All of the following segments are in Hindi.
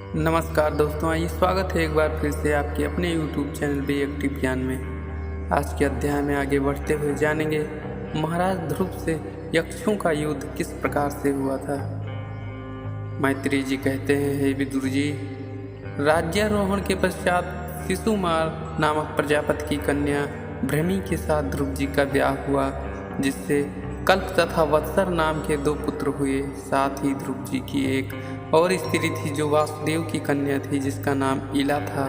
नमस्कार दोस्तों, आइए स्वागत है एक बार फिर से आपके अपने YouTube चैनल बी एक्टिव ज्ञान में। आज के अध्याय में आगे बढ़ते हुए जानेंगे महाराज ध्रुव से यक्षों का युद्ध किस प्रकार से हुआ था। मैत्री जी कहते हैं, हे विदुर जी, राज्यारोहण के पश्चात शिशुमार नामक प्रजापति की कन्या भ्रमी के साथ ध्रुव जी का ब्याह हुआ, जिससे कल्प तथा वत्सर नाम के 2 पुत्र हुए। साथ ही ध्रुव जी की एक और स्त्री थी जो वासुदेव की कन्या थी, जिसका नाम इला था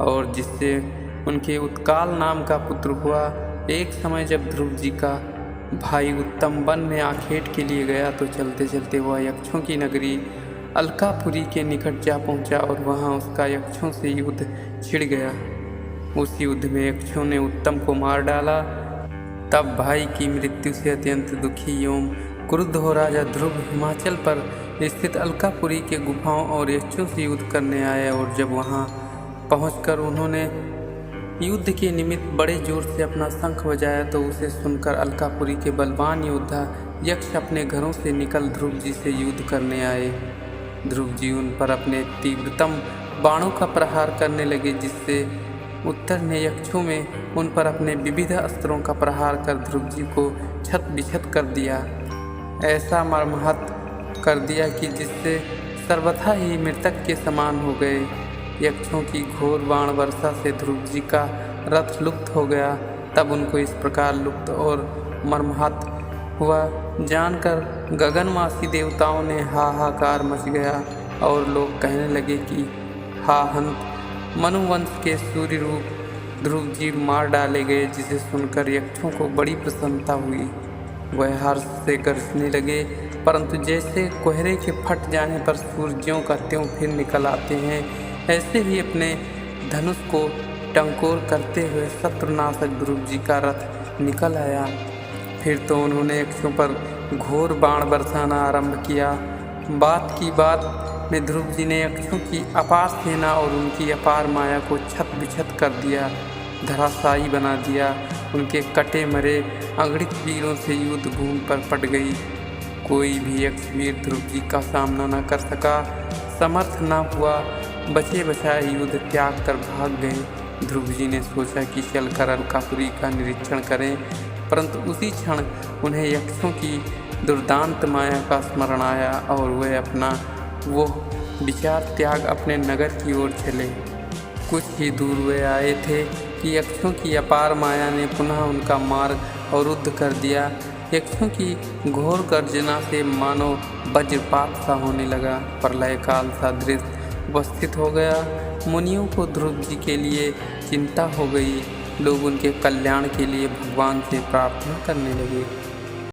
और जिससे उनके उत्काल नाम का पुत्र हुआ। एक समय जब ध्रुव जी का भाई उत्तम वन में आखेट के लिए गया तो चलते चलते वह यक्षों की नगरी अलकापुरी के निकट जा पहुंचा और वहां उसका यक्षों से युद्ध छिड़ गया। उस युद्ध में यक्षों ने उत्तम को मार डाला। तब भाई की मृत्यु से अत्यंत दुखी एवं क्रुद्ध हो राजा ध्रुव हिमाचल पर स्थित अलकापुरी के गुफाओं और यक्षों से युद्ध करने आए और जब वहां पहुंचकर उन्होंने युद्ध के निमित्त बड़े जोर से अपना शंख बजाया तो उसे सुनकर अलकापुरी के बलवान योद्धा यक्ष अपने घरों से निकल ध्रुव जी से युद्ध करने आए। ध्रुव जी उन पर अपने तीव्रतम बाणों का प्रहार करने लगे, जिससे उत्तर ने यक्षों में उन पर अपने विविध अस्त्रों का प्रहार कर ध्रुव जी को छत बिछत कर दिया। ऐसा मर्माहत कर दिया कि जिससे सर्वथा ही मृतक के समान हो गए। यक्षों की घोर बाण वर्षा से ध्रुव जी का रथ लुप्त हो गया। तब उनको इस प्रकार लुप्त और मर्माहत हुआ जानकर गगनवासी देवताओं ने हाहाकार मच गया और लोग कहने लगे कि हा हंत, मनुवंश के सूर्य रूप ध्रुव जी मार डाले गए, जिसे सुनकर यक्षों को बड़ी प्रसन्नता हुई। वह हर्ष से गरजने लगे, परंतु जैसे कोहरे के फट जाने पर सूर्यों का त्यों फिर निकल आते हैं, ऐसे ही अपने धनुष को टंकोर करते हुए शत्रुनाशक ध्रुव जी का रथ निकल आया। फिर तो उन्होंने यक्षों पर घोर बाण बरसाना आरंभ किया। बात की बात में ध्रुव जी ने यक्षों की अपार सेना और उनकी अपार माया को छत बिछत कर दिया, धराशायी बना दिया। उनके कटे मरे अगणित वीरों से युद्ध भूमि पर पट गई। कोई भी यक्ष वीर ध्रुव जी का सामना न कर सका, समर्थ न हुआ। बचे बचाए युद्ध त्याग कर भाग गए। ध्रुव जी ने सोचा कि चलकर अलकापुरी का निरीक्षण करें, परंतु उसी क्षण उन्हें यक्षों की दुर्दांत माया का स्मरण आया और वह अपना वो विचार त्याग अपने नगर की ओर चले। कुछ ही दूर वे आए थे कि यक्षों की अपार माया ने पुनः उनका मार्ग अवरुद्ध कर दिया। यक्षों की घोर गर्जना से मानो वज्रपात सा होने लगा। प्रलय काल सा दृश्य उपस्थित हो गया। मुनियों को ध्रुव जी के लिए चिंता हो गई। लोग उनके कल्याण के लिए भगवान से प्रार्थना करने लगे।